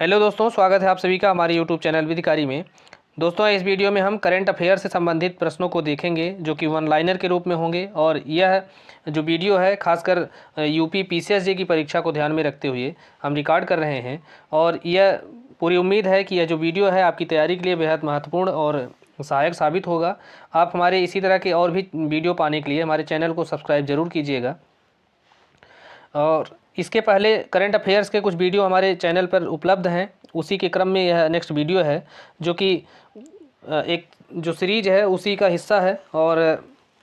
Hello दोस्तों, स्वागत है आप सभी का हमारे यूट्यूब चैनल विधिकारी में। दोस्तों, इस वीडियो में हम करंट अफेयर से संबंधित प्रश्नों को देखेंगे जो कि वन लाइनर के रूप में होंगे। और यह जो वीडियो है खासकर यूपी पीसीएसजे की परीक्षा को ध्यान में रखते हुए हम रिकॉर्ड कर रहे हैं। और यह पूरी उम्मीद है कि यह जो वीडियो है आपकी तैयारी के लिए बेहद महत्वपूर्ण और सहायक साबित होगा। आप हमारे इसी तरह के और भी वीडियो पाने के लिए हमारे चैनल को सब्सक्राइब जरूर कीजिएगा। और इसके पहले करंट अफेयर्स के कुछ वीडियो हमारे चैनल पर उपलब्ध हैं, उसी के क्रम में यह नेक्स्ट वीडियो है जो कि एक जो सीरीज है उसी का हिस्सा है। और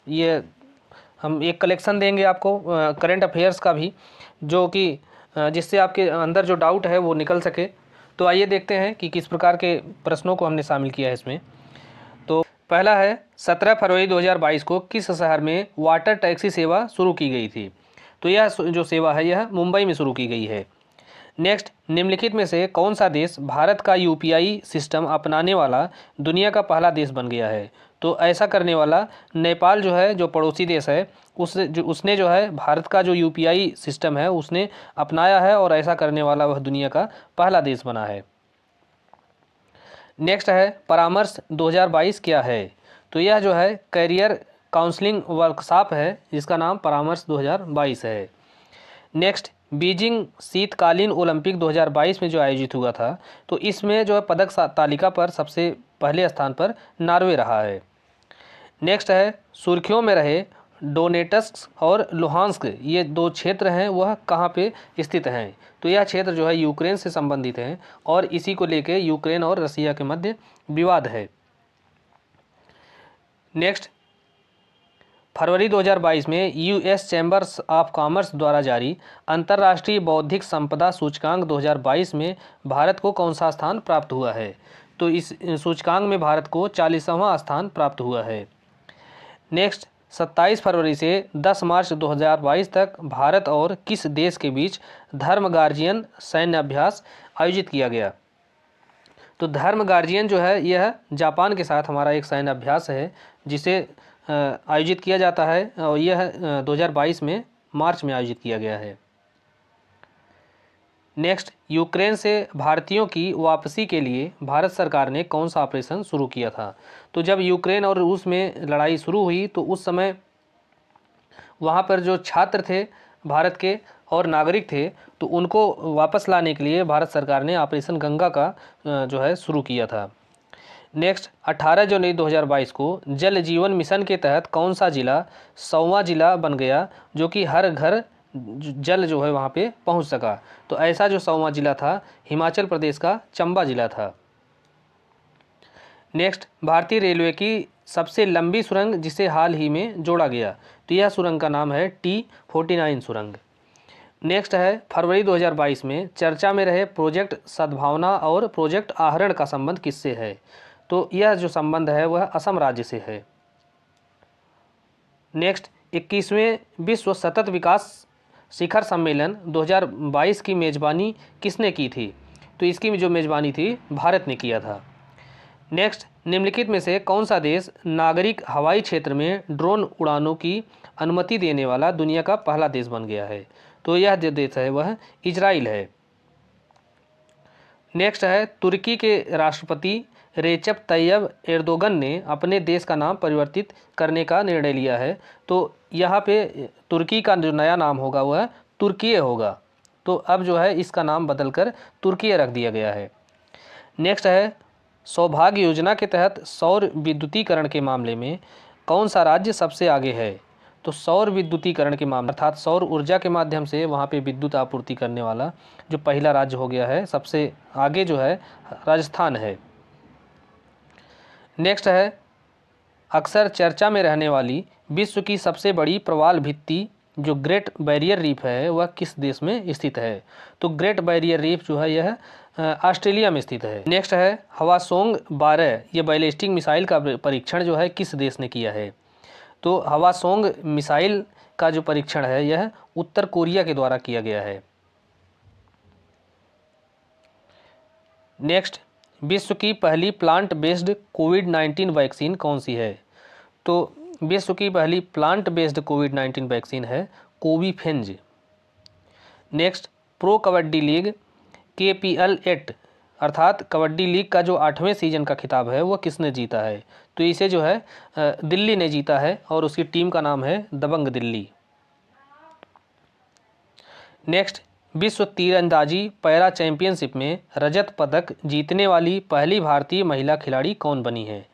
ये हम एक कलेक्शन देंगे आपको करंट अफेयर्स का भी, जो कि जिससे आपके अंदर जो डाउट है वो निकल सके। तो आइए देखते हैं कि किस प्रकार के प्रश्नों को हमने शामिल किया है इसमें। तो पहला है, 17 फरवरी 2022 को किस शहर में वाटर टैक्सी सेवा शुरू की गई थी? तो यह जो सेवा है यह मुंबई में शुरू की गई है। नेक्स्ट, निम्नलिखित में से कौन सा देश भारत का यूपीआई सिस्टम अपनाने वाला दुनिया का पहला देश बन गया है? तो ऐसा करने वाला नेपाल जो है, जो पड़ोसी देश है, उसने जो है भारत का जो यूपीआई सिस्टम है उसने अपनाया है और ऐसा करने वाला वह दुनिया का पहला देश बना है। नेक्स्ट है, परामर्श 2022 क्या है? तो यह जो है करियर काउंसलिंग वर्कशॉप है जिसका नाम परामर्श 2022 है। नेक्स्ट, बीजिंग शीतकालीन ओलंपिक 2022 में जो आयोजित हुआ था, तो इसमें जो है पदक तालिका पर सबसे पहले स्थान पर नॉर्वे रहा है। नेक्स्ट है, सुर्खियों में रहे डोनेट्स्क और लुहांस्क, ये दो क्षेत्र हैं, वह कहाँ पे स्थित हैं? तो यह क्षेत्र जो है यूक्रेन से संबंधित हैं और इसी को लेके यूक्रेन और रसिया के मध्य विवाद है। नेक्स्ट, फरवरी 2022 में यूएस चैम्बर्स ऑफ कॉमर्स द्वारा जारी अंतर्राष्ट्रीय बौद्धिक संपदा सूचकांक 2022 में भारत को कौन सा स्थान प्राप्त हुआ है? तो इस सूचकांक में भारत को 40वां स्थान प्राप्त हुआ है। नेक्स्ट, 27 फरवरी से 10 मार्च 2022 तक भारत और किस देश के बीच धर्म गार्जियन सैन्य अभ्यास आयोजित किया गया? तो धर्म गार्जियन जो है यह जापान के साथ हमारा एक सैन्य अभ्यास है जिसे आयोजित किया जाता है और यह 2022 में मार्च में आयोजित किया गया है। नेक्स्ट, यूक्रेन से भारतीयों की वापसी के लिए भारत सरकार ने कौन सा ऑपरेशन शुरू किया था? तो जब यूक्रेन और रूस में लड़ाई शुरू हुई तो उस समय वहाँ पर जो छात्र थे भारत के और नागरिक थे, तो उनको वापस लाने के लिए भारत सरकार ने ऑपरेशन गंगा का जो है शुरू किया था। नेक्स्ट, 18 जनवरी 2022 को जल जीवन मिशन के तहत कौन सा जिला 100वां जिला बन गया जो कि हर घर जल जो है वहाँ पे पहुँच सका? तो ऐसा जो 100वां जिला था हिमाचल प्रदेश का चंबा जिला था। नेक्स्ट, भारतीय रेलवे की सबसे लंबी सुरंग जिसे हाल ही में जोड़ा गया, तो यह सुरंग का नाम है T49 सुरंग। नेक्स्ट है, फरवरी 2022 में चर्चा में रहे प्रोजेक्ट सद्भावना और प्रोजेक्ट आहरण का संबंध किससे है? तो यह जो संबंध है वह असम राज्य से है। नेक्स्ट, 21वें विश्व सतत विकास शिखर सम्मेलन 2022 की मेज़बानी किसने की थी? तो इसकी जो मेज़बानी थी भारत ने किया था। नेक्स्ट, निम्नलिखित में से कौन सा देश नागरिक हवाई क्षेत्र में ड्रोन उड़ानों की अनुमति देने वाला दुनिया का पहला देश बन गया है? तो यह जो देश है वह इजराइल है। नेक्स्ट है, तुर्की के राष्ट्रपति रेचप तैयब एर्दोगन ने अपने देश का नाम परिवर्तित करने का निर्णय लिया है। तो यहाँ पे तुर्की का जो नया नाम होगा वह तुर्कीय होगा। तो अब जो है इसका नाम बदलकर तुर्कीय रख दिया गया है। नेक्स्ट है, सौभाग्य योजना के तहत सौर विद्युतीकरण के मामले में कौन सा राज्य सबसे आगे है? तो सौर विद्युतीकरण के मामले अर्थात सौर ऊर्जा के माध्यम से वहाँ पे विद्युत आपूर्ति करने वाला जो पहला राज्य हो गया है, सबसे आगे जो है राजस्थान है। नेक्स्ट है, अक्सर चर्चा में रहने वाली विश्व की सबसे बड़ी प्रवाल भित्ति जो ग्रेट बैरियर रीफ है वह किस देश में स्थित है? तो ग्रेट बैरियर रीफ जो है यह ऑस्ट्रेलिया में स्थित है। नेक्स्ट है, हवासोंग 12 ये बैलिस्टिक मिसाइल का परीक्षण जो है किस देश ने किया है? तो हवासोंग मिसाइल का जो परीक्षण है यह उत्तर कोरिया के द्वारा किया गया है। नेक्स्ट, विश्व की पहली प्लांट बेस्ड कोविड-19 वैक्सीन कौन सी है? तो विश्व की पहली प्लांट बेस्ड कोविड-19 वैक्सीन है Covifenz. Next, pro kabaddi league KPL8 अर्थात कबड्डी लीग का जो 8वें सीजन का खिताब है वो किसने जीता है? तो इसे जो है दिल्ली ने जीता है और उसकी टीम का नाम है दबंग दिल्ली। नेक्स्ट, विश्व तीरंदाजी पैरा चैंपियनशिप में रजत पदक जीतने वाली पहली भारतीय महिला खिलाड़ी कौन बनी है?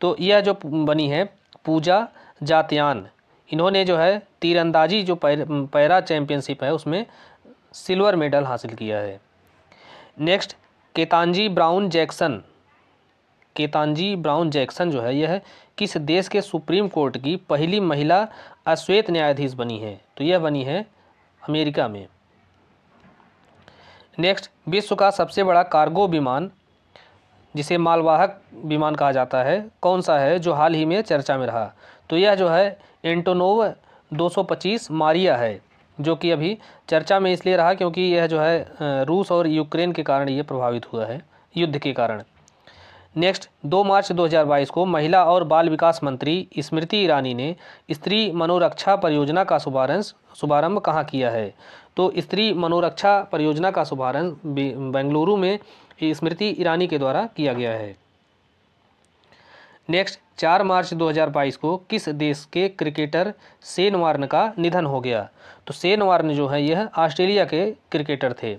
तो यह जो बनी है पूजा जात्यान। इन्होंने जो है तीरंदाजी जो पैरा चैंपियनशिप है उसमें सिल्वर मेडल हासिल किया है। Next, Ketanji Brown Jackson. Ketanji Brown Jackson जो है यह किस देश के सुप्रीम कोर्ट की पहली महिला अश्वेत न्यायाधीश बनी है? तो यह बनी है अमेरिका में। नेक्स्ट, विश्व का सबसे बड़ा कार्गो विमान जिसे मालवाहक विमान कहा जाता है कौन सा है जो हाल ही में चर्चा में रहा? तो यह जो है एंटोनोव 225 मारिया है, जो कि अभी चर्चा में इसलिए रहा क्योंकि यह जो है रूस और यूक्रेन के कारण ये प्रभावित हुआ है, युद्ध के कारण। नेक्स्ट, 2 मार्च 2022 को महिला और बाल विकास मंत्री स्मृति ईरानी ने स्त्री मनोरक्षा परियोजना का शुभारंभ कहाँ किया है? तो स्त्री मनोरक्षा परियोजना का शुभारंभ बेंगलुरु में स्मृति ईरानी के द्वारा किया गया है। नेक्स्ट, 4 मार्च 2022 को किस देश के क्रिकेटर शेन वार्न का निधन हो गया? तो शेन वार्न जो है यह ऑस्ट्रेलिया के क्रिकेटर थे।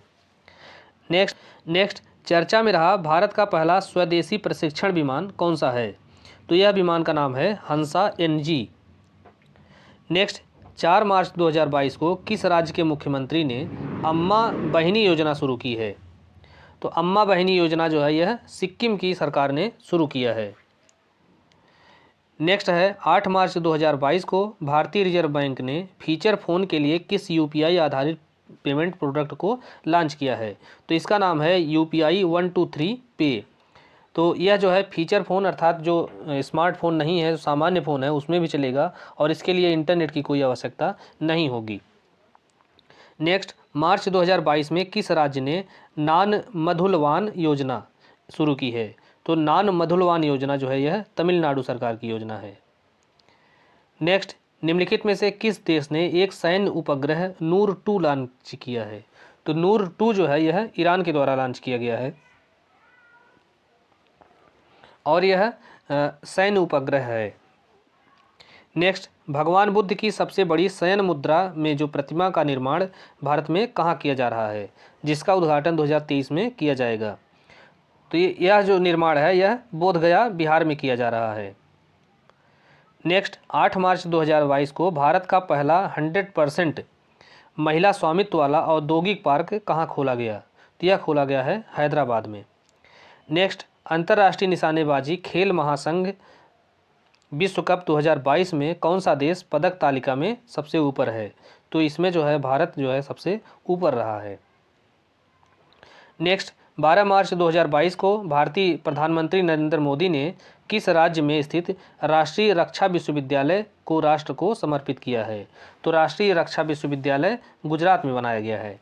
नेक्स्ट, चर्चा में रहा भारत का पहला स्वदेशी प्रशिक्षण विमान कौन सा है? तो यह विमान का नाम है हंसा NG। नेक्स्ट, 4 मार्च 2022 को किस राज्य के मुख्यमंत्री ने अम्मा बहिनी योजना शुरू की है? तो अम्मा बहिनी योजना जो है यह सिक्किम की सरकार ने शुरू किया है। नेक्स्ट है 8 मार्च 2022 को भारतीय रिजर्व बैंक ने फीचर फ़ोन के लिए किस UPI आधारित पेमेंट प्रोडक्ट को लॉन्च किया है? तो इसका नाम है UPI 123 पे। तो यह जो है फीचर फ़ोन अर्थात जो स्मार्टफोन नहीं है, जो सामान्य फ़ोन है उसमें भी चलेगा और इसके लिए इंटरनेट की कोई आवश्यकता नहीं होगी। नेक्स्ट, मार्च 2022 में किस राज्य ने नान मधुलवान योजना शुरू की है? तो नान मधुलवान योजना जो है यह तमिलनाडु सरकार की योजना है। नेक्स्ट, निम्नलिखित में से किस देश ने एक सैन्य उपग्रह नूर 2 लॉन्च किया है? तो नूर 2 जो है यह ईरान के द्वारा लॉन्च किया गया है और यह सैन्य उपग्रह है। नेक्स्ट, भगवान बुद्ध की सबसे बड़ी शयन मुद्रा में जो प्रतिमा का निर्माण भारत में कहाँ किया जा रहा है, जिसका उद्घाटन 2023 में किया जाएगा? तो यह जो निर्माण है यह बोधगया बिहार में किया जा रहा है। नेक्स्ट, 8 मार्च 2022 को भारत का पहला 100% महिला स्वामित्व वाला औद्योगिक पार्क कहाँ खोला गया? तो यह खोला गया है हैदराबाद में। नेक्स्ट, अंतर्राष्ट्रीय निशानेबाजी खेल महासंघ विश्व कप 2022 में कौन सा देश पदक तालिका में सबसे ऊपर है? तो इसमें जो है भारत जो है सबसे ऊपर रहा है। नेक्स्ट, 12 मार्च 2022 को भारतीय प्रधानमंत्री नरेंद्र मोदी ने किस राज्य में स्थित राष्ट्रीय रक्षा विश्वविद्यालय को राष्ट्र को समर्पित किया है? तो राष्ट्रीय रक्षा विश्वविद्यालय गुजरात में बनाया गया है।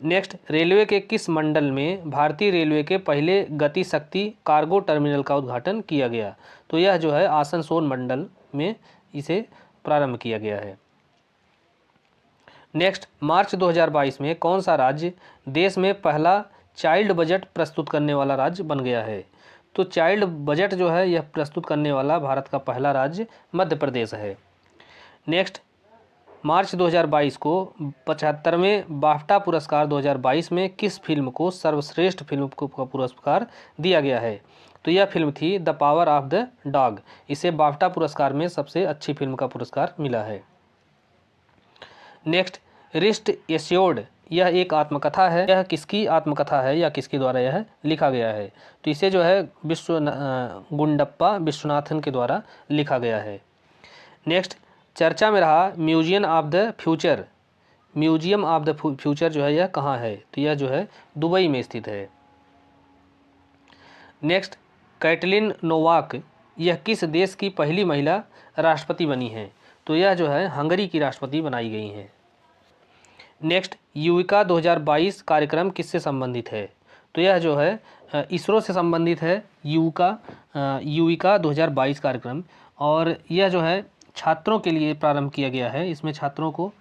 नेक्स्ट, रेलवे के किस मंडल में भारतीय रेलवे के पहले गति शक्ति कार्गो टर्मिनल का उद्घाटन किया गया? तो यह जो है आसनसोल मंडल में इसे प्रारंभ किया गया है। नेक्स्ट, मार्च 2022 में कौन सा राज्य देश में पहला चाइल्ड बजट प्रस्तुत करने वाला राज्य बन गया है? तो चाइल्ड बजट जो है यह प्रस्तुत करने वाला भारत का पहला राज्य मध्य प्रदेश है। नेक्स्ट, मार्च 2022 को 75वें बाफ्टा पुरस्कार 2022 में किस फिल्म को सर्वश्रेष्ठ फिल्म का पुरस्कार दिया गया है? तो यह फिल्म थी the power of the dog. इसे बाफ्टा पुरस्कार में सबसे अच्छी फिल्म का पुरस्कार मिला है। नेक्स्ट, रिस्ट एश्योर्ड यह एक आत्मकथा है। यह किसकी आत्मकथा है या किसके द्वारा यह लिखा गया है? तो इसे जो है गुंडप्पा विश्वनाथन के द्वारा लिखा गया है। नेक्स्ट, चर्चा में रहा museum of the future. Museum of the future जो है यह कहाँ है? तो यह जो है दुबई में स्थित है। नेक्स्ट, कैटलिन नोवाक यह किस देश की पहली महिला राष्ट्रपति बनी है? तो यह जो है हंगरी की राष्ट्रपति बनाई गई हैं। नेक्स्ट, युविका 2022 कार्यक्रम किससे संबंधित है? तो यह जो है इसरो से संबंधित है युविका 2022 कार्यक्रम, और यह जो है छात्रों के लिए प्रारंभ किया गया है। इसमें छात्रों को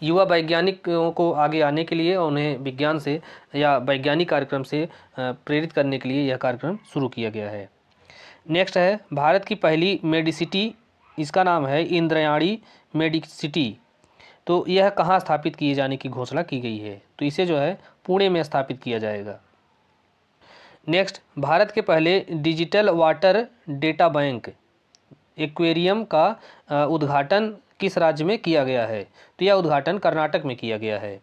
युवा वैज्ञानिकों को आगे आने के लिए और उन्हें विज्ञान से या वैज्ञानिक कार्यक्रम से प्रेरित करने के लिए यह कार्यक्रम शुरू किया गया है। नेक्स्ट है भारत की पहली मेडिसिटी, इसका नाम है इंद्रायणी मेडिसिटी। तो यह कहाँ स्थापित किए जाने की घोषणा की गई है? तो इसे जो है पुणे में स्थापित किया जाएगा। नेक्स्ट, भारत के पहले digital water data bank aquarium का उद्घाटन किस राज्य में किया गया है? तो यह उद्घाटन कर्नाटक में किया गया है।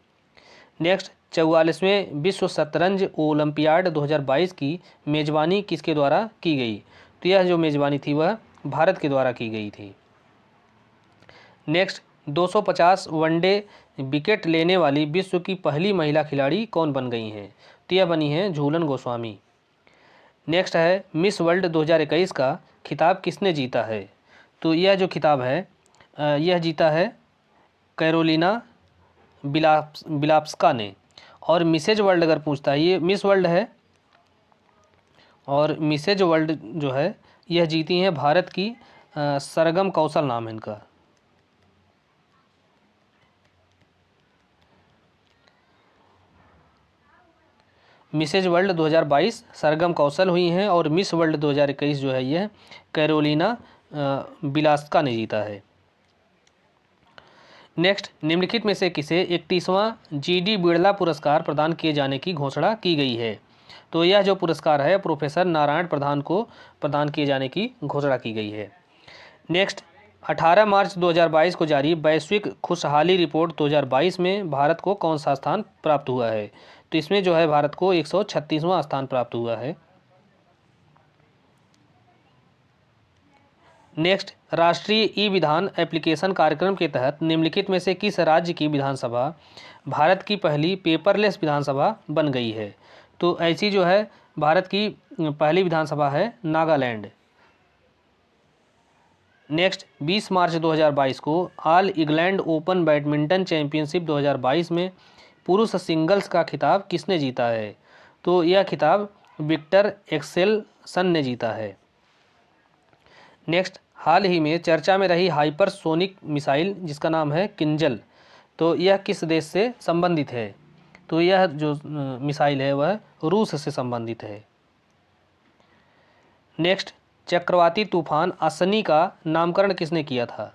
नेक्स्ट, 44वें विश्व शतरंज ओलंपियाड 2022 की मेज़बानी किसके द्वारा की गई? तो यह जो मेज़बानी थी वह भारत के द्वारा की गई थी। नेक्स्ट, 250 वनडे विकेट लेने वाली विश्व की पहली महिला खिलाड़ी कौन बन गई हैं? तो यह बनी है झूलन गोस्वामी। नेक्स्ट है मिस वर्ल्ड 2021 का खिताब किसने जीता है? तो यह जो खिताब है यह जीता है कैरोलिना बिलाप्स्का ने। और मिसेज वर्ल्ड अगर पूछता है, ये मिस वर्ल्ड है और मिसेज वर्ल्ड जो है यह जीती हैं भारत की सरगम कौशल नाम है इनका। मिसेज वर्ल्ड 2022 सरगम कौशल हुई हैं और मिस वर्ल्ड 2021 जो है यह कैरोलिना बिलास्का ने जीता है। नेक्स्ट, निम्नलिखित में से किसे 31वां जीडी बिड़ला पुरस्कार प्रदान किए जाने की घोषणा की गई है? तो यह जो पुरस्कार है प्रोफेसर नारायण प्रधान को प्रदान किए जाने की घोषणा की गई है। नेक्स्ट, 18 मार्च 2022 को जारी वैश्विक खुशहाली रिपोर्ट 2022 में भारत को कौन सा स्थान प्राप्त हुआ है? तो इसमें जो है भारत को 136वां स्थान प्राप्त हुआ है। नेक्स्ट, राष्ट्रीय ई विधान एप्लीकेशन कार्यक्रम के तहत निम्नलिखित में से किस राज्य की विधानसभा भारत की पहली पेपरलेस विधानसभा बन गई है? तो ऐसी जो है भारत की पहली विधानसभा है नागालैंड। नेक्स्ट, 20 मार्च 2022 को all England open badminton championship 2022 में पुरुष सिंगल्स का खिताब किसने जीता है? तो यह खिताब विक्टर एक्सेलसन ने जीता है। नेक्स्ट, हाल ही में चर्चा में रही हाइपरसोनिक मिसाइल जिसका नाम है किंजल, तो यह किस देश से संबंधित है? तो यह जो मिसाइल है वह रूस से संबंधित है। नेक्स्ट, चक्रवाती तूफान असनी का नामकरण किसने किया था?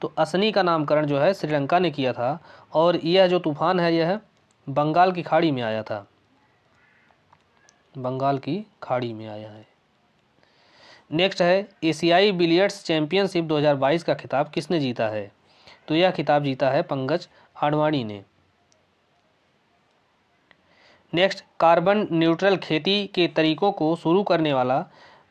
तो असनी का नामकरण जो है श्रीलंका ने किया था और यह जो तूफान है यह बंगाल की खाड़ी में आया था, बंगाल की खाड़ी में आया है। नेक्स्ट है एशियाई बिलियर्ड्स चैंपियनशिप 2022 का खिताब किसने जीता है? तो यह खिताब जीता है पंकज आडवाणी ने। नेक्स्ट, कार्बन न्यूट्रल खेती के तरीकों को शुरू करने वाला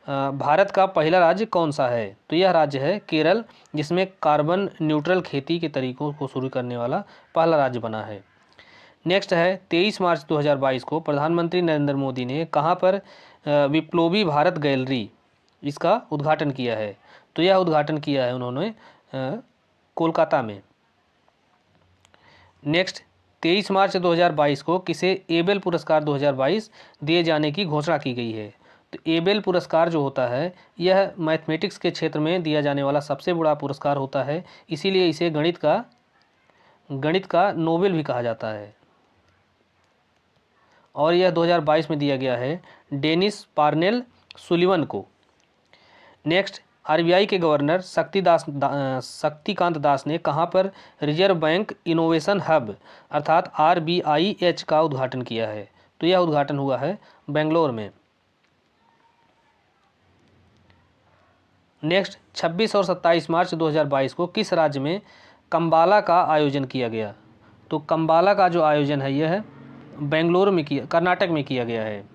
भारत का पहला राज्य कौन सा है? तो यह राज्य है केरल, जिसमें कार्बन न्यूट्रल खेती के तरीकों को शुरू करने वाला पहला राज्य बना है। नेक्स्ट है 23 मार्च 2022 को प्रधानमंत्री नरेंद्र मोदी ने कहां पर विप्लवी भारत गैलरी इसका उद्घाटन किया है? तो यह उद्घाटन किया है उन्होंने कोलकाता में। नेक्स्ट, 23 मार्च 2022 को किसे एबेल पुरस्कार 2022 दिए जाने की घोषणा की गई है? तो एबेल पुरस्कार जो होता है यह मैथमेटिक्स के क्षेत्र में दिया जाने वाला सबसे बड़ा पुरस्कार होता है, इसीलिए इसे गणित का नोबेल भी कहा जाता है और यह 2022 में दिया गया है डेनिस पार्नेल सुलिवन को। नेक्स्ट, आरबीआई के गवर्नर शक्तिकांत दास ने कहां पर रिजर्व बैंक इनोवेशन हब अर्थात RBIH का उद्घाटन किया है? तो यह उद्घाटन हुआ है बेंगलोर में। नेक्स्ट, 26 और 27 मार्च 2022 को किस राज्य में कंबाला का आयोजन किया गया? तो कंबाला का जो आयोजन है यह बेंगलुरु में कर्नाटक में किया गया है।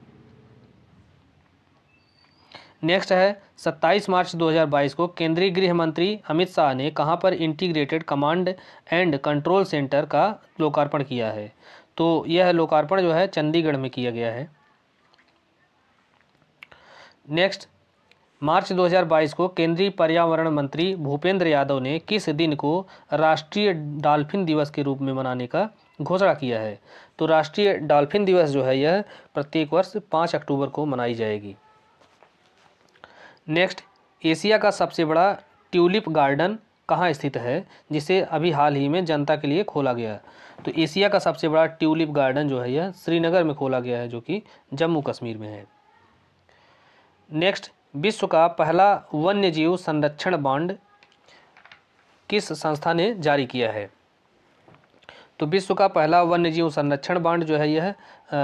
नेक्स्ट है 27 मार्च 2022 को केंद्रीय गृह मंत्री अमित शाह ने कहां पर integrated command and control centre का लोकार्पण किया है? तो यह लोकार्पण जो है चंडीगढ़ में किया गया है। नेक्स्ट, मार्च 2022 को केंद्रीय पर्यावरण मंत्री भूपेंद्र यादव ने किस दिन को राष्ट्रीय डॉल्फिन दिवस के रूप में मनाने का घोषणा किया है? तो राष्ट्रीय डॉल्फिन दिवस जो है यह प्रत्येक वर्ष 5 अक्टूबर को मनाई जाएगी। नेक्स्ट, एशिया का सबसे बड़ा ट्यूलिप गार्डन कहाँ स्थित है, जिसे अभी हाल ही में जनता के लिए खोला गया? तो एशिया का सबसे बड़ा ट्यूलिप गार्डन जो है यह श्रीनगर में खोला गया है, जो कि जम्मू कश्मीर में है। नेक्स्ट, विश्व का पहला वन्यजीव संरक्षण बॉन्ड किस संस्था ने जारी किया है? तो विश्व का पहला वन्यजीव संरक्षण बॉन्ड जो है यह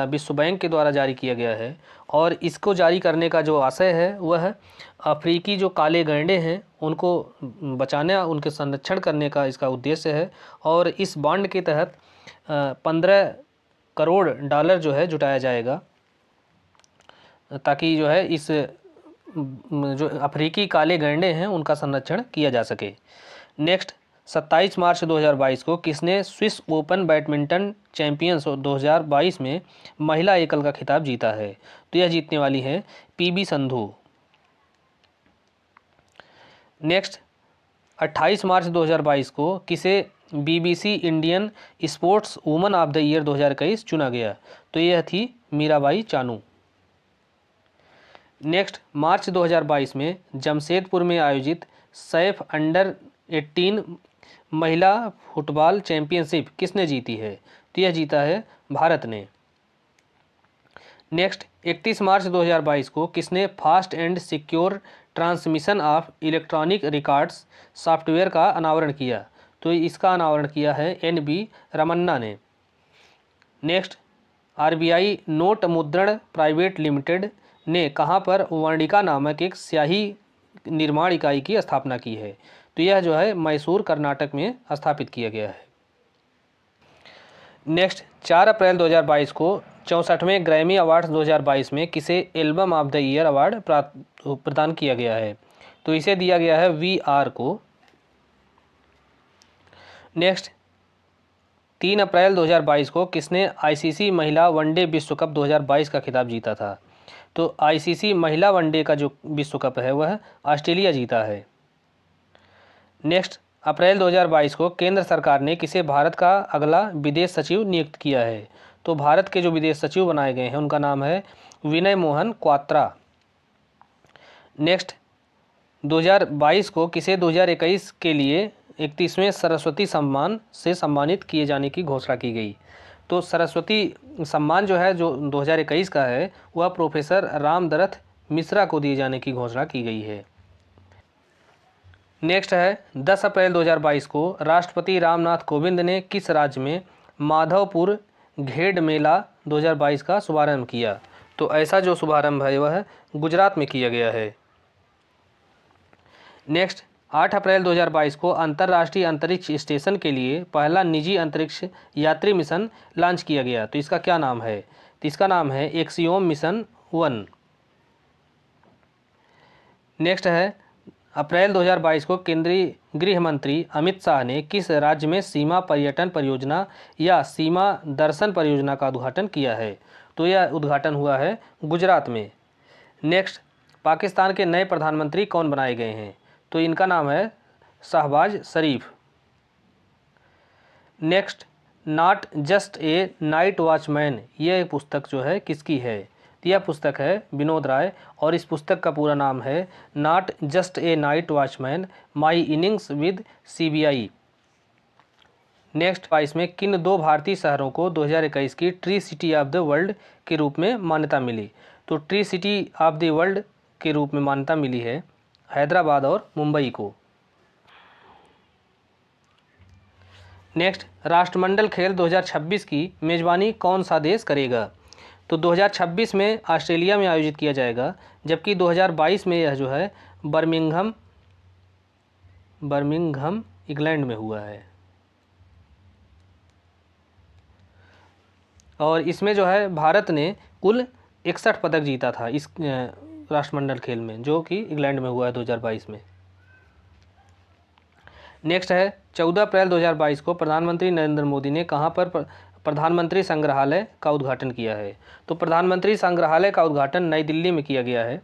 विश्व बैंक के द्वारा जारी किया गया है, और इसको जारी करने का जो आशय है वह अफ्रीकी जो काले गैंडे हैं उनको बचाने, उनके संरक्षण करने का इसका उद्देश्य है। और इस बॉन्ड के तहत 15 करोड़ डॉलर जो है जुटाया जाएगा, ताकि जो है इस जो अफ्रीकी काले गैंडे हैं उनका संरक्षण किया जा सके। नेक्स्ट, 27 मार्च 2022 को किसने स्विस ओपन बैडमिंटन चैंपियंस 2022 में महिला एकल का खिताब जीता है? तो यह जीतने वाली है पीबी संधू। नेक्स्ट, 28 मार्च 2022 को किसे BBC Indian sports woman of the year 2021 चुना गया? तो यह थी मीराबाई चानू। नेक्स्ट, मार्च 2022 में जमशेदपुर में आयोजित सैफ अंडर 18 महिला फुटबॉल चैंपियनशिप किसने जीती है? तो यह जीता है भारत ने। नेक्स्ट, 31 मार्च 2022 को किसने fast and secure transmission of electronic records software का अनावरण किया? तो इसका अनावरण किया है NB रमन्ना ने। नेक्स्ट, RBI नोट मुद्रण प्राइवेट लिमिटेड ने कहाँ पर वर्णिका नामक एक स्याही निर्माण इकाई की स्थापना की है? तो यह जो है मैसूर कर्नाटक में स्थापित किया गया है। नेक्स्ट, 4 अप्रैल 2022 को 64वें ग्रैमी अवार्ड्स 2022 में किसे album of the year award प्रदान किया गया है? तो इसे दिया गया है VR को। नेक्स्ट, 3 अप्रैल 2022 को किसने ICC महिला वनडे विश्व कप 2022 का खिताब जीता था? तो ICC महिला वनडे का जो विश्व कप है वह ऑस्ट्रेलिया जीता है। नेक्स्ट, अप्रैल 2022 को केंद्र सरकार ने किसे भारत का अगला विदेश सचिव नियुक्त किया है? तो भारत के जो विदेश सचिव बनाए गए हैं उनका नाम है विनय मोहन क्वात्रा। नेक्स्ट, 2022 को किसे 2021 के लिए 31वें सरस्वती सम्मान से सम्मानित किए जाने की घोषणा की गई? तो सरस्वती सम्मान जो है जो 2021 का है वह प्रोफेसर रामदरथ मिश्रा को दिए जाने की घोषणा की गई है। नेक्स्ट है, 10 अप्रैल 2022 को राष्ट्रपति रामनाथ कोविंद ने किस राज्य में माधवपुर घेड मेला 2022 का शुभारंभ किया? तो ऐसा जो शुभारंभ है वह गुजरात में किया गया है। नेक्स्ट, 8 अप्रैल 2022 को अंतर्राष्ट्रीय अंतरिक्ष स्टेशन के लिए पहला निजी अंतरिक्ष यात्री मिशन लॉन्च किया गया। तो इसका क्या नाम है? तो इसका नाम है एक्सियोम मिशन 1। नेक्स्ट है, अप्रैल 2022 को केंद्रीय गृह मंत्री अमित शाह ने किस राज्य में सीमा पर्यटन परियोजना या सीमा दर्शन परियोजना का उद्घाटन किया है? तो यह उद्घाटन हुआ है गुजरात में। नेक्स्ट, पाकिस्तान के नए प्रधानमंत्री कौन बनाए गए हैं? तो इनका नाम है Shahbaz Sharif. Next, not just a night watchman, यह पुस्तक जो है किसकी है? तो यह पुस्तक है विनोद राय, और इस पुस्तक का पूरा नाम है not just a night watchman my innings with CBI। Next, 22 में किन 2 भारतीय शहरों को 2021 की tree city of the world के रूप में मान्यता मिली? तो tree city of the world के रूप में मान्यता मिली है हैदराबाद और मुंबई को। नेक्स्ट, राष्ट्रमंडल खेल 2026 की मेजबानी कौन सा देश करेगा? तो 2026 में ऑस्ट्रेलिया में आयोजित किया जाएगा, जबकि 2022 में यह जो है बर्मिंघम इंग्लैंड में हुआ है। और इसमें जो है भारत ने कुल 61 पदक जीता था इस राष्ट्रमंडल खेल में, जो कि इंग्लैंड में हुआ है 2022 में। नेक्स्ट है, 14 अप्रैल 2022 को प्रधानमंत्री नरेंद्र मोदी ने कहां पर प्रधानमंत्री संग्रहालय का उद्घाटन किया है? तो प्रधानमंत्री संग्रहालय का उद्घाटन नई दिल्ली में किया गया है।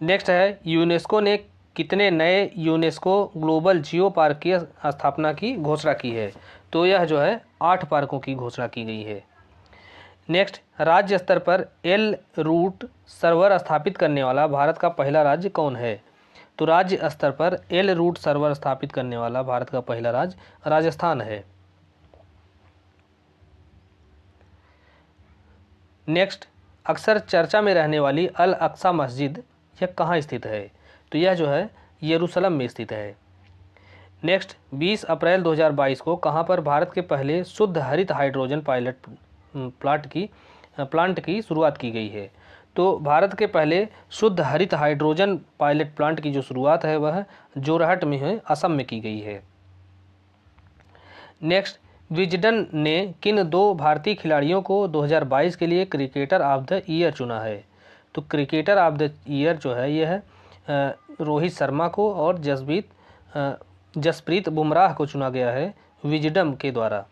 नेक्स्ट है, यूनेस्को ने कितने नए यूनेस्को ग्लोबल जियो पार्क की स्थापना की घोषणा की है? तो यह जो है 8 पार्कों की घोषणा की गई है। नेक्स्ट, राज्य स्तर पर L रूट सर्वर स्थापित करने वाला भारत का पहला राज्य कौन है? तो राज्य स्तर पर एल रूट सर्वर स्थापित करने वाला भारत का पहला राज्य राजस्थान है। नेक्स्ट, अक्सर चर्चा में रहने वाली अल अक्सा मस्जिद यह कहाँ स्थित है? तो यह जो है यरूशलेम में स्थित है। नेक्स्ट, 20 अप्रैल 2022 को कहाँ पर भारत के पहले शुद्ध हरित हाइड्रोजन पायलट प्लांट की शुरुआत की गई है? तो भारत के पहले शुद्ध हरित हाइड्रोजन पायलट प्लांट की जो शुरुआत है वह जोरहट में है, असम में की गई है। नेक्स्ट, विजडन ने किन 2 भारतीय खिलाड़ियों को 2022 के लिए क्रिकेटर ऑफ द ईयर चुना है? तो क्रिकेटर ऑफ द ईयर जो है यह है रोहित शर्मा को और जसप्रीत बुमराह को चुना गया है विजडम के द्वारा।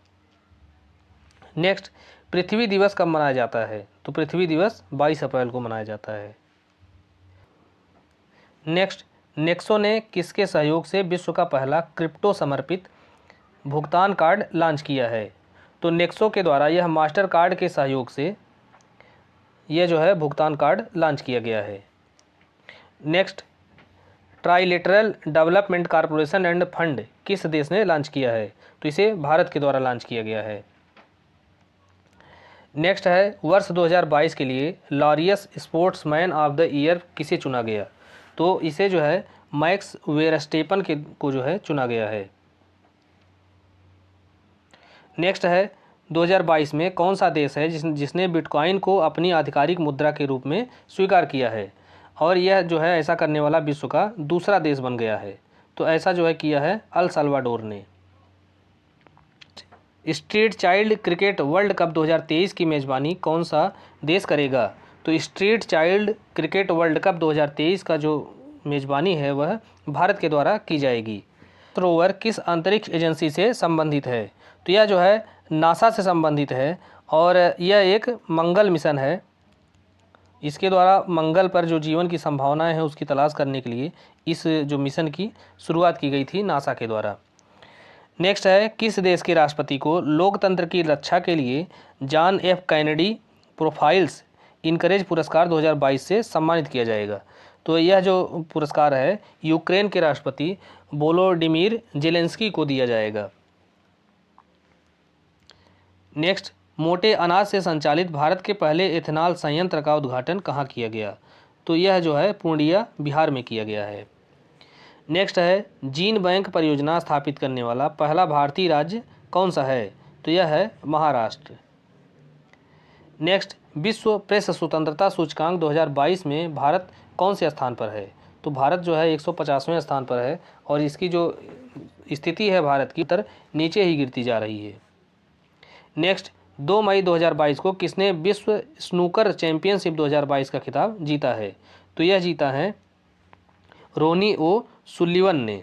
नेक्स्ट, पृथ्वी दिवस कब मनाया जाता है? तो पृथ्वी दिवस 22 अप्रैल को मनाया जाता है। नेक्स्ट, नेक्सो ने किसके सहयोग से विश्व का पहला क्रिप्टो समर्पित भुगतान कार्ड लॉन्च किया है? तो नेक्सो के द्वारा यह मास्टर कार्ड के सहयोग से यह जो है भुगतान कार्ड लॉन्च किया गया है। Next, trilateral development corporation end fund किस देश ने लॉन्च किया है? तो इसे भारत के द्वारा लॉन्च किया गया है। नेक्स्ट है, वर्ष 2022 के लिए Laureus sportsman of the year किसे चुना गया? तो इसे जो है मैक्स वेरस्टेपन को जो है चुना गया है। नेक्स्ट है, 2022 में कौन सा देश है जिसने बिटकॉइन को अपनी आधिकारिक मुद्रा के रूप में स्वीकार किया है? और यह जो है ऐसा करने वाला विश्व का दूसरा देश बन गया है। तो ऐसा जो है किया है अल सल्वाडोर ने। Street child cricket world cup 2023 की मेज़बानी कौन सा देश करेगा? तो street child cricket world cup 2023 का जो मेज़बानी है वह भारत के द्वारा की जाएगी। रोवर किस अंतरिक्ष एजेंसी से संबंधित है? तो यह जो है नासा से संबंधित है और यह एक मंगल मिशन है। इसके द्वारा मंगल पर जो जीवन की संभावनाएं हैं उसकी तलाश करने के लिए इस जो मिशन की शुरुआत की गई थी नासा के द्वारा। नेक्स्ट है, किस देश के राष्ट्रपति को लोकतंत्र की रक्षा के लिए John F Kennedy profiles encourage पुरस्कार 2022 से सम्मानित किया जाएगा? तो यह जो पुरस्कार है यूक्रेन के राष्ट्रपति वोलोडिमीर जेलेंस्की को दिया जाएगा। नेक्स्ट, मोटे अनाज से संचालित भारत के पहले एथेनॉल संयंत्र का उद्घाटन कहाँ किया गया? तो यह जो है पूर्णिया बिहार में किया गया है। नेक्स्ट है, जीन बैंक परियोजना स्थापित करने वाला पहला भारतीय राज्य कौन सा है? तो यह है महाराष्ट्र। नेक्स्ट, विश्व प्रेस स्वतंत्रता सूचकांक 2022 में भारत कौन से स्थान पर है? तो भारत जो है 150वें स्थान पर है और इसकी जो स्थिति है भारत की उतर नीचे ही गिरती जा रही है। नेक्स्ट, 2 मई 2022 को किसने विश्व स्नूकर चैंपियनशिप 2022 का खिताब जीता है? तो यह जीता है रोनी ओ सुलिवन ने।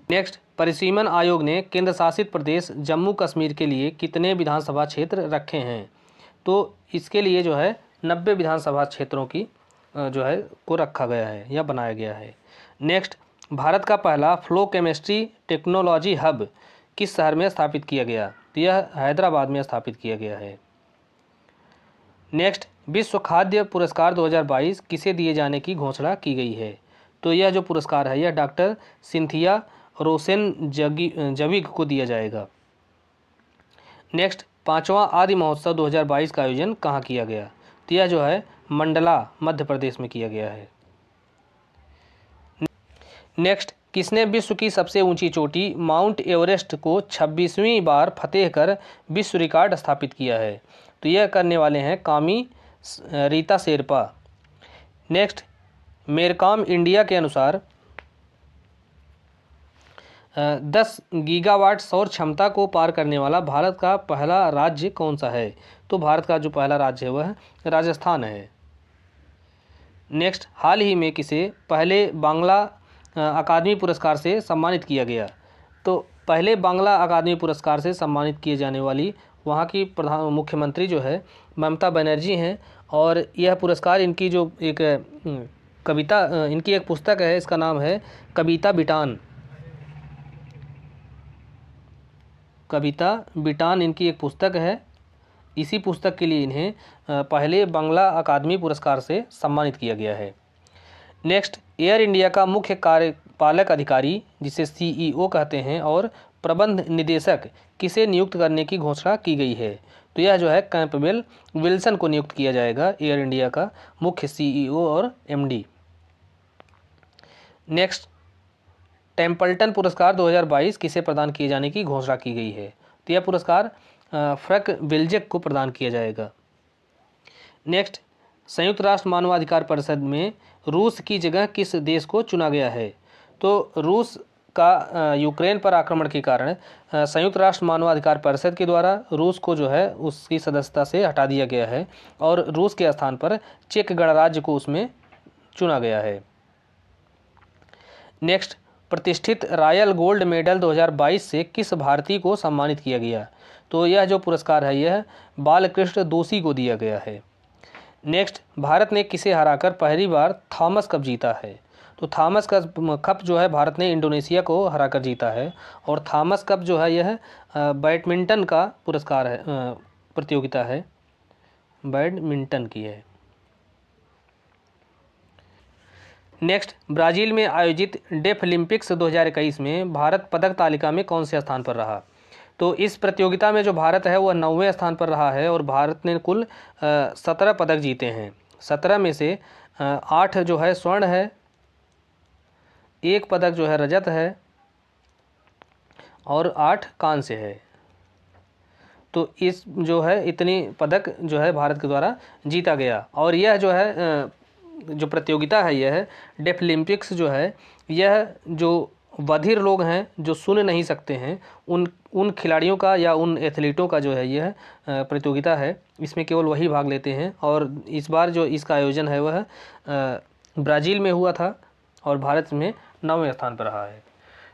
नेक्स्ट, परिसीमन आयोग ने केंद्र शासित प्रदेश जम्मू कश्मीर के लिए कितने विधानसभा क्षेत्र रखे हैं? तो इसके लिए जो है 90 विधानसभा क्षेत्रों की जो है को रखा गया है या बनाया गया है। नेक्स्ट, भारत का पहला फ्लो केमिस्ट्री टेक्नोलॉजी हब किस शहर में स्थापित किया गया? तो यह हैदराबाद में स्थापित किया गया है। नेक्स्ट, विश्व खाद्य पुरस्कार 2022 किसे दिए जाने की घोषणा की गई है? तो यह जो पुरस्कार है यह डॉक्टर सिंथिया रोसेनजविग को दिया जाएगा। नेक्स्ट, 5वां आदि महोत्सव 2022 का आयोजन कहाँ किया गया? तो यह जो है मंडला मध्य प्रदेश में किया गया है। नेक्स्ट, किसने विश्व की सबसे ऊंची चोटी माउंट एवरेस्ट को 26वीं बार फतेह कर विश्व रिकॉर्ड स्थापित किया है? तो यह करने वाले हैं कामी Rita Sherpa. Next, Mercom India के अनुसार 10 गीगावाट सौर क्षमता को पार करने वाला भारत का पहला राज्य कौन सा है? तो भारत का जो पहला राज्य है वह राजस्थान है। नेक्स्ट, हाल ही में किसे पहले बांग्ला अकादमी पुरस्कार से सम्मानित किया गया? तो पहले बांग्ला अकादमी पुरस्कार से सम्मानित किए जाने वाली वहाँ की मुख्यमंत्री जो है ममता बनर्जी हैं और यह पुरस्कार इनकी जो एक कविता इनकी एक पुस्तक है, इसका नाम है कविता बिटान इनकी एक पुस्तक है। इसी पुस्तक के लिए इन्हें पहले बांग्ला अकादमी पुरस्कार से सम्मानित किया गया है। नेक्स्ट, एयर इंडिया का मुख्य कार्यपालक अधिकारी जिसे CEO कहते हैं और प्रबंध निदेशक किसे नियुक्त करने की घोषणा की गई है? तो यह जो है कैंपबेल विल्सन को नियुक्त किया जाएगा एयर इंडिया का मुख्य CEO और MD। नेक्स्ट, टेम्पल्टन पुरस्कार 2022 किसे प्रदान किए जाने की घोषणा की गई है? तो यह पुरस्कार फ्रैंक विल्जेक को प्रदान किया जाएगा। नेक्स्ट, संयुक्त राष्ट्र मानवाधिकार परिषद में रूस की जगह किस देश को चुना गया है? तो रूस का यूक्रेन पर आक्रमण के कारण संयुक्त राष्ट्र मानवाधिकार परिषद के द्वारा रूस को जो है उसकी सदस्यता से हटा दिया गया है और रूस के स्थान पर चेक गणराज्य को उसमें चुना गया है। नेक्स्ट, प्रतिष्ठित रॉयल गोल्ड मेडल 2022 से किस भारतीय को सम्मानित किया गया? तो यह जो पुरस्कार है यह बालकृष्ण दोषी को दिया गया है। नेक्स्ट, भारत ने किसे हराकर पहली बार थॉमस कप जीता है? तो थॉमस कप जो है भारत ने इंडोनेशिया को हराकर जीता है और थॉमस कप जो है यह बैडमिंटन का पुरस्कार है, प्रतियोगिता है, बैडमिंटन की है। नेक्स्ट, ब्राज़ील में आयोजित डेफलिम्पिक्स 2021 में भारत पदक तालिका में कौन से स्थान पर रहा? तो इस प्रतियोगिता में जो भारत है वह 9वें स्थान पर रहा है और भारत ने कुल 17 पदक जीते हैं। 17 में से 8 जो है स्वर्ण है, 1 पदक जो है रजत है और 8 कांस्य है। तो इस जो है इतनी पदक जो है भारत के द्वारा जीता गया और यह जो है जो प्रतियोगिता है यह डेफलिम्पिक्स जो है यह जो बधिर लोग हैं जो सुन नहीं सकते हैं उन खिलाड़ियों का या उन एथलीटों का जो है यह प्रतियोगिता है। इसमें केवल वही भाग लेते हैं और इस बार जो इसका आयोजन है वह ब्राज़ील में हुआ था और भारत में 9वें स्थान पर रहा है।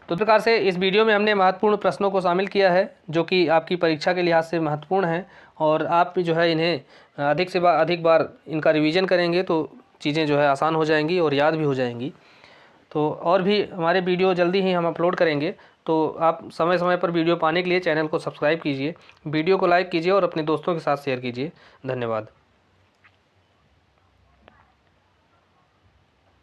तो इस प्रकार से इस वीडियो में हमने महत्वपूर्ण प्रश्नों को शामिल किया है जो कि आपकी परीक्षा के लिहाज से महत्वपूर्ण है और आप जो है इन्हें अधिक से अधिक बार इनका रिवीजन करेंगे तो चीज़ें जो है आसान हो जाएंगी और याद भी हो जाएंगी। तो और भी हमारे वीडियो जल्दी ही हम अपलोड करेंगे, तो आप समय समय पर वीडियो पाने के लिए चैनल को सब्सक्राइब कीजिए, वीडियो को लाइक कीजिए और अपने दोस्तों के साथ शेयर कीजिए। धन्यवाद।